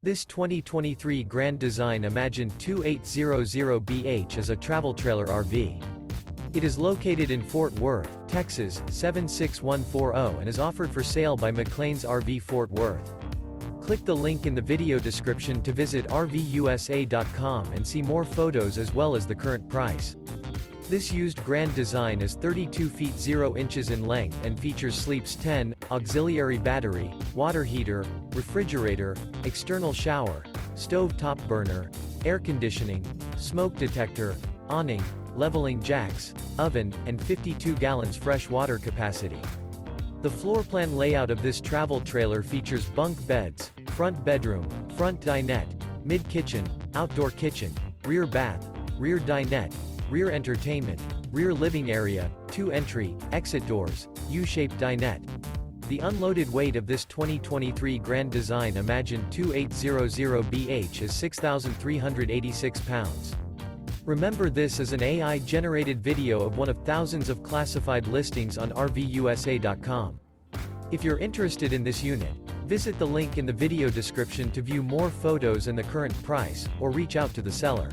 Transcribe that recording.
This 2023 Grand Design Imagine 2800BH is a travel trailer RV. It is located in Fort Worth, Texas, 76140 and is offered for sale by McClain's RV Fort Worth. Click the link in the video description to visit RVUSA.com and see more photos as well as the current price. This used Grand Design is 32 feet 0 inches in length and features sleeps 10, auxiliary battery, water heater, refrigerator, external shower, stove top burner, air conditioning, smoke detector, awning, leveling jacks, oven, and 52 gallons fresh water capacity. The floor plan layout of this travel trailer features bunk beds, front bedroom, front dinette, mid-kitchen, outdoor kitchen, rear bath, rear dinette, rear entertainment, rear living area, 2 entry, exit doors, U-shaped dinette. The unloaded weight of this 2023 Grand Design Imagine 2800BH is 6,386 pounds. Remember, this is an AI-generated video of one of thousands of classified listings on RVUSA.com. If you're interested in this unit, visit the link in the video description to view more photos and the current price, or reach out to the seller.